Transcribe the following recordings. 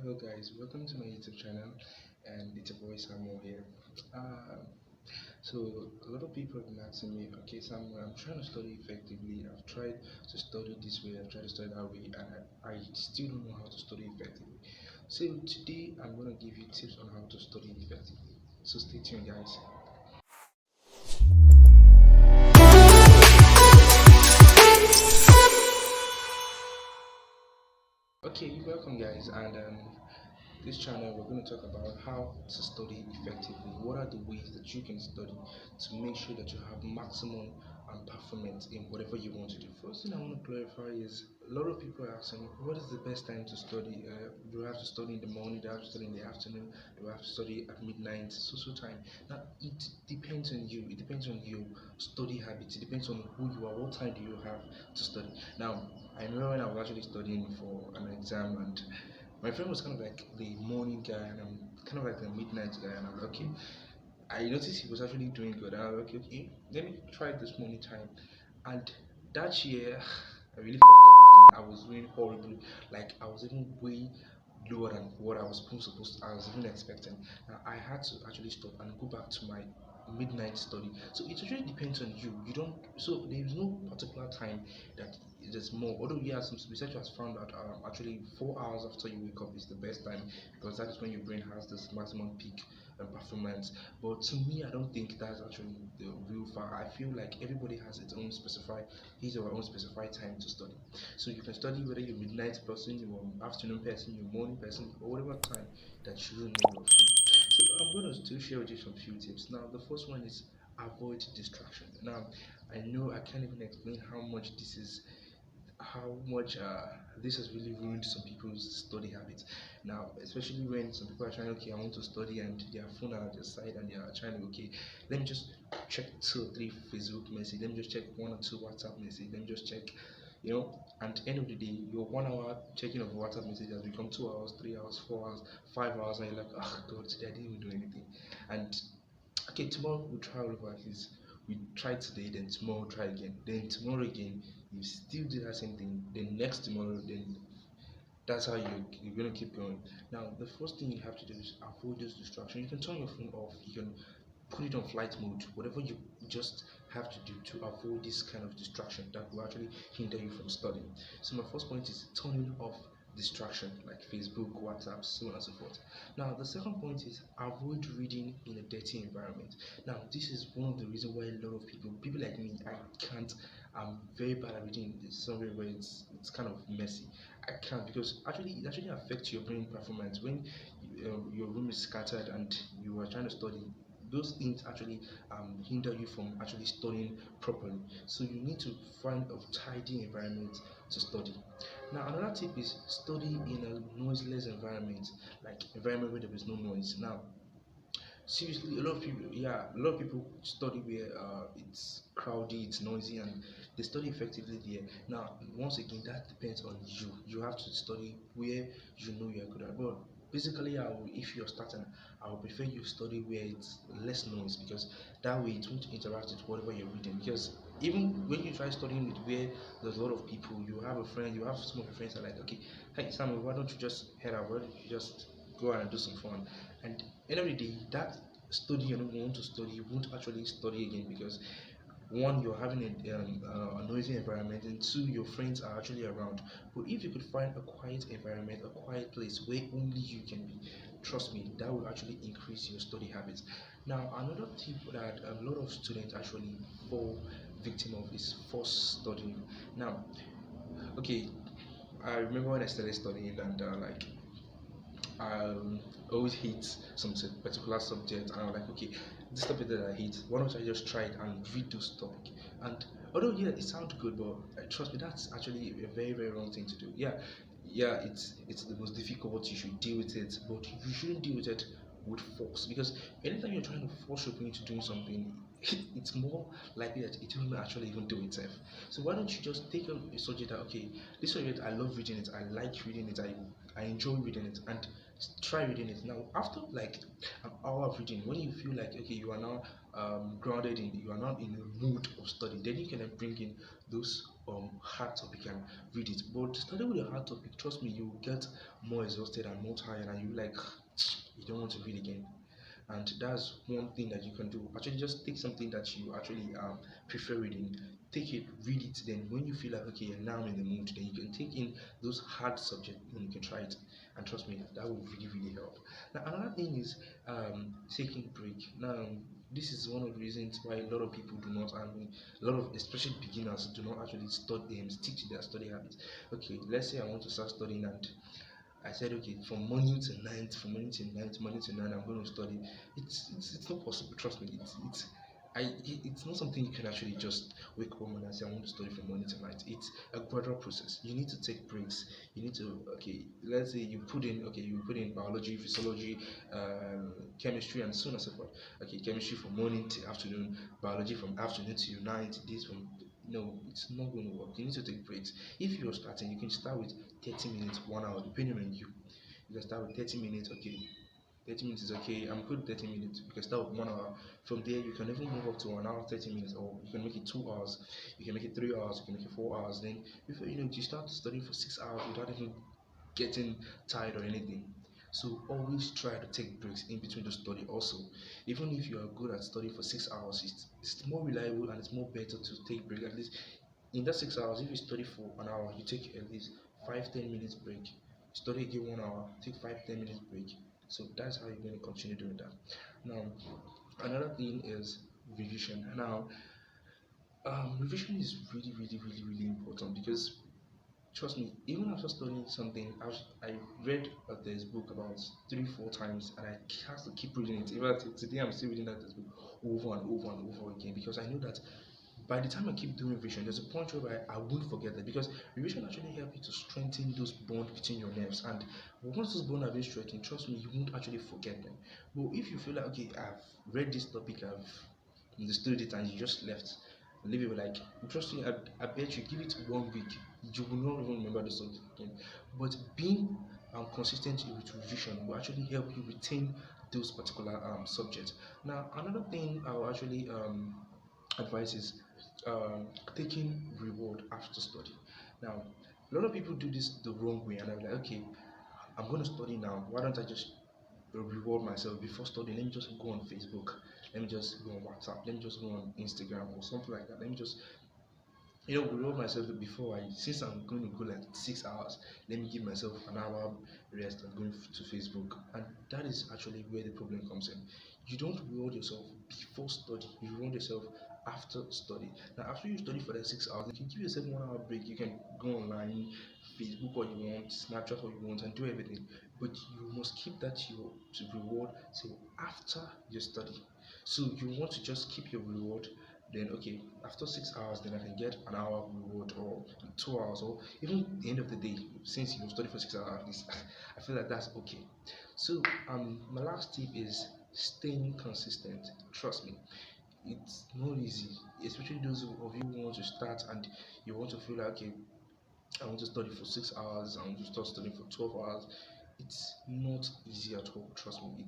Hello guys, welcome to my YouTube channel, and it's a boy Samuel here. Uh, so a lot of people have been asking me, okay Samuel, I'm trying to study effectively. I've tried to study this way, I've tried to study that way, and I still don't know how to study effectively. So today I'm gonna give you tips on how to study effectively. So stay tuned guys. Okay, welcome guys, and this channel we're going to talk about how to study effectively. What are the ways that you can study to make sure that you have maximum performance in whatever you want to do? First thing I want to clarify is a lot of people are asking, what is the best time to study? Do I have to study in the morning? Do I have to study in the afternoon? Do I have to study at midnight? So time. Now it depends on you. It depends on your study habits. It depends on who you are. What time do you have to study? Now I remember when I was actually studying for an exam, and my friend was kind of like the morning guy, and I'm kind of like the midnight guy, and I'm like, okay. I noticed he was actually doing good, and I was like, okay, let me try this morning time. And that year, I really fucked up. As in, I was doing horribly. Like I was even way lower than what I was supposed to, I was even expecting. Now I had to actually stop and go back to my midnight study. So it actually depends on you. You don't. So there is no particular time that it is more. Although yeah, some research has found that actually 4 hours after you wake up is the best time because that is when your brain has this maximum peak performance. But to me, I don't think that's actually the real fact. I feel like everybody has its own specified, his or her own specified time to study. So you can study whether you're a midnight person, you're an afternoon person, you're a morning person, or whatever time that you know you're free. So I'm going to still share with you some few tips. Now, the first one is avoid distraction. Now, I know I can't even explain how much this has really ruined some people's study habits. Now, especially when some people are trying, okay, I want to study, and their phone are at their side, and they are trying to, okay, let me just check 2 or 3 Facebook message, let me just check 1 or 2 WhatsApp message, let me just check, and end of the day, your 1 hour checking of WhatsApp message has become 2 hours, 3 hours, 4 hours, 5 hours, and you're like, oh God, today I didn't even do anything. And okay, tomorrow we'll try all over at least. We try today, then tomorrow try again, then tomorrow again. You still do that same thing. Then next tomorrow, then that's how you're gonna keep going. Now, the first thing you have to do is avoid this distraction. You can turn your phone off. You can put it on flight mode. Whatever you just have to do to avoid this kind of distraction that will actually hinder you from studying. So my first point is turning off distraction like Facebook, WhatsApp, so on and so forth. Now the second point is avoid reading in a dirty environment. Now this is one of the reasons why a lot of people like me, I can't. I'm very bad at reading somewhere where it's kind of messy. I can't because actually it actually affects your brain performance when your room is scattered and you are trying to study. Those things actually hinder you from actually studying properly. So you need to find a tidy environment to study. Now another tip is study in a noiseless environment, like environment where there is no noise. Now seriously, a lot of people study where it's crowded, it's noisy, and they study effectively there. Now once again, that depends on you. You have to study where you know you're good at. But basically, if you're starting, I would prefer you study where it's less noise because that way it won't interact with whatever you're reading. Because even when you try studying with where there's a lot of people, you have a friend, you have some of your friends are like, okay, hey Samuel, why don't you just head out? Why don't you just go out and do some fun? And end of the day, that study you don't want to study, you won't actually study again because one, you're having a noisy environment, and two, your friends are actually around. But if you could find a quiet environment, a quiet place where only you can be, trust me, that will actually increase your study habits. Now, another tip that a lot of students actually fall victim of is forced studying. Now, okay, I remember when I started studying, and um, always hate some particular subject, and I'm like, okay, this topic that I hate, why don't I just try it and read this topic? And although yeah, it sounds good, but trust me, that's actually a very very wrong thing to do. Yeah, yeah, it's the most difficult. You should deal with it, but you shouldn't deal with it with force because anytime you're trying to force your brain into doing something, it's more likely that it will actually even do itself. So why don't you just take a subject that okay, this subject I love reading it, I like reading it, I enjoy reading it, and try reading it. Now after like an hour of reading, when you feel like okay, you are now grounded in, you are not in a mood of study, then you can bring in those hard topic and read it. But study with a hard topic, trust me, you will get more exhausted and more tired, and you like you don't want to read again. And that's one thing that you can do. Actually, just take something that you actually prefer reading, take it, read it. Then when you feel like okay, now I'm in the mood, then you can take in those hard subjects and you can try it. And trust me, that will really help. Now another thing is taking break. Now this is one of the reasons why a lot of people do not, I mean, a lot of especially beginners do not actually study and stick to their study habits. Okay, let's say I want to start studying and I said, okay, from morning to night, from morning to night, morning to night, I'm going to study. It's not possible. Trust me. It's not something you can actually just wake up one morning and say I want to study from morning to night. It's a gradual process. You need to take breaks. You need to okay. Let's say you put in biology, physiology, chemistry, and so on and so forth. Okay, chemistry from morning to afternoon, biology from afternoon to night. This from no, it's not going to work. You need to take breaks. If you're starting, you can start with 30 minutes, 1 hour, depending on you. You can start with 30 minutes, okay. 30 minutes is okay. I'm good with 30 minutes. You can start with 1 hour. From there, you can even move up to an hour, 30 minutes, or you can make it 2 hours. You can make it 3 hours. You can make it 4 hours. Then, before you know it, you start studying for 6 hours without even getting tired or anything. So always try to take breaks in between the study also. Even if you are good at studying for 6 hours, it's more reliable and it's more better to take break at least in that 6 hours. If you study for an hour, you take at least 5-10 minutes break. Study again 1 hour, take 5-10 minutes break. So that's how you're going to continue doing that. Now, another thing is revision. Now, revision is really important because trust me, even after studying something, I read a textbook about 3-4 times and I have to keep reading it. Even today, I'm still reading that textbook over and over and over again because I know that by the time I keep doing revision, there's a point where I won't forget it because revision actually helps you to strengthen those bonds between your nerves. And once those bonds are being strengthened, trust me, you won't actually forget them. But if you feel like, okay, I've read this topic, I've understood it, and you just left, leave it like, trust me, I bet you give it 1 week, you will not even remember the subject again. But being consistent with revision will actually help you retain those particular subjects. Now, another thing I will actually advice is um, taking reward after study. Now, a lot of people do this the wrong way, and I'm like, okay, I'm going to study now. Why don't I just reward myself before studying? Let me just go on Facebook. Let me just go on WhatsApp. Let me just go on Instagram or something like that. Let me just reward myself before since I'm going to go like 6 hours, let me give myself an hour rest and going to Facebook. And that is actually where the problem comes in. You don't reward yourself before study, you reward yourself after study. Now, after you study for the 6 hours, you can give yourself 1 hour break. You can go online, Facebook what you want, Snapchat what you want, and do everything. But you must keep that your reward till after your study. So you want to just keep your reward, then okay, after 6 hours, then I can get an hour reward or 2 hours, or even the end of the day, since you study for 6 hours at least. I feel like that's okay. So my last tip is staying consistent. Trust me, it's not easy, especially those of you who want to start and you want to feel like okay, I want to study for 6 hours, I want to start studying for 12 hours. It's not easy at all, trust me.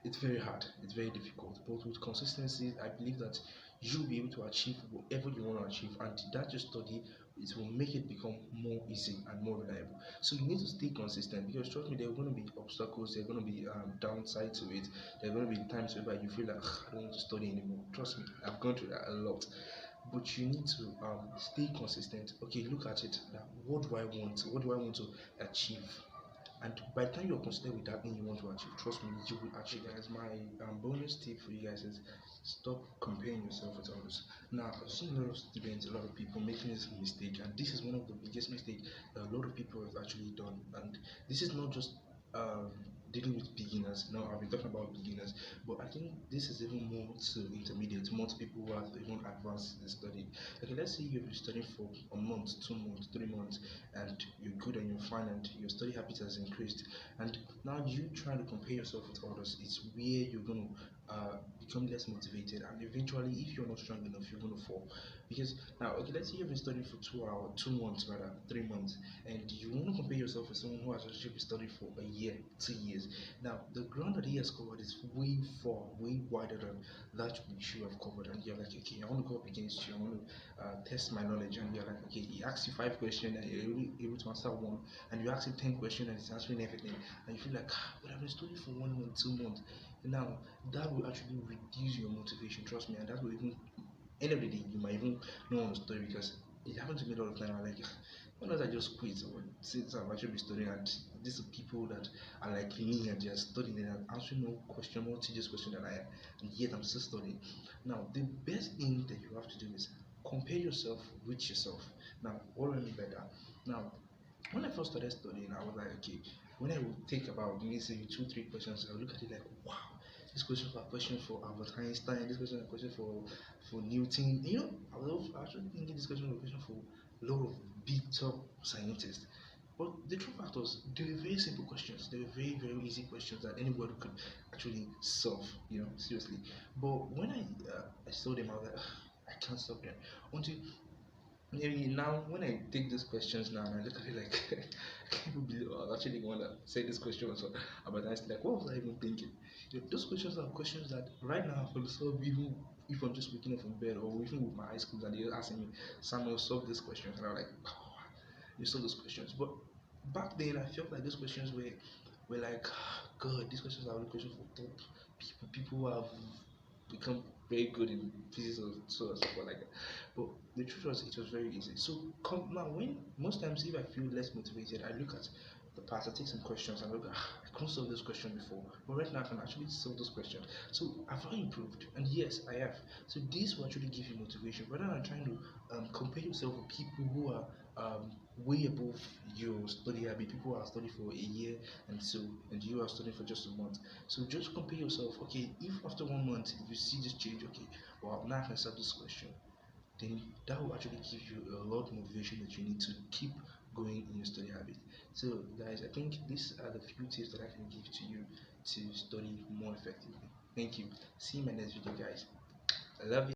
It's very hard, it's very difficult. But with consistency, I believe that you'll be able to achieve whatever you want to achieve, and that your study it will make it become more easy and more reliable. So you need to stay consistent because trust me, there are going to be obstacles, there are going to be downside to it. There are going to be times where you feel like I don't want to study anymore. Trust me, I've gone through that a lot. But you need to stay consistent. Okay, look at it. Now, what do I want? What do I want to achieve? And by the time you're consistent with that thing you want to achieve, trust me, you will achieve. Guys, my bonus tip for you guys is stop comparing yourself with others. Now, I've seen a lot of students, a lot of people making this mistake, and this is one of the biggest mistakes that a lot of people have actually done. And this is not just um, dealing with beginners. Now, I've been talking about beginners, but I think this is even more to intermediate, more to people who are even advanced in study. Okay, let's say you've been studying for a month, 2 months, 3 months, and you're good and you're fine, and your study habit has increased. And now you trying to compare yourself with others, it's where you're going to become less motivated, and eventually, if you're not strong enough, you're gonna fall. Because now, okay, let's say you've been studying for 2 hours, 2 months rather, 3 months, and you want to compare yourself with someone who has actually been studying for a year, 2 years. Now, the ground that he has covered is way far, way wider than that which you have covered, and you're like, okay, I want to go up against you, I want to test my knowledge, and you're like, okay, he asks you 5 questions, and you're only able to answer one, and you ask him 10 questions, and he's answering everything, and you feel like, but I've been studying for 1 month, 2 months. Now, that will actually reduce your motivation, trust me, and that will even end of the day you might even not want to study, because it happened to me a lot of time. I'm like, why not I just quit, or since I've actually been studying, and these are people that are like me and they're studying and are answering more tedious question than I am, and yet I'm still studying. Now, the best thing that you have to do is compare yourself with yourself. Now, what do I mean by that? Now, when I first started studying, I was like, okay, when I would think about maybe say 2, 3 questions, I would look at it like, wow, this question for a question for Albert Einstein, this question a question for Newton. You know, I was actually thinking this question was a question for a lot of big top scientists. But the true fact was, they were very simple questions. They were very, very easy questions that anybody could actually solve. You know, seriously. But when I saw them, I was like, "Ugh, I can't solve them." Until maybe now, when I take these questions now and I look at it like, I can't even believe I was actually the one that said this question was about Einstein. Like, what was I even thinking? You know, those questions are questions that right now I can solve, even if I'm just waking up from bed, or even with my eyes closed and they're asking me, Samuel, solve these questions. And I'm like, oh, you solve those questions. But back then, I felt like those questions were like, God, these questions are only questions for top people who have become very good in physics or so and so forth like that. But the truth was, it was very easy. So come now, when most times if I feel less motivated, I look at the past, I take some questions and look, I couldn't solve this question before, but right now I can actually solve those questions. So I've improved, and yes, I have. So this will actually give you motivation rather than trying to compare yourself with people who are way above your study habit, people who are studying for a year and so, and you are studying for just a month. So just compare yourself. Okay, if after 1 month you see this change, okay, well, now I can solve this question, then that will actually give you a lot of motivation that you need to keep going in your study habit. So guys, I think these are the few tips that I can give to you to study more effectively. Thank you. See you in my next video, guys. I love you.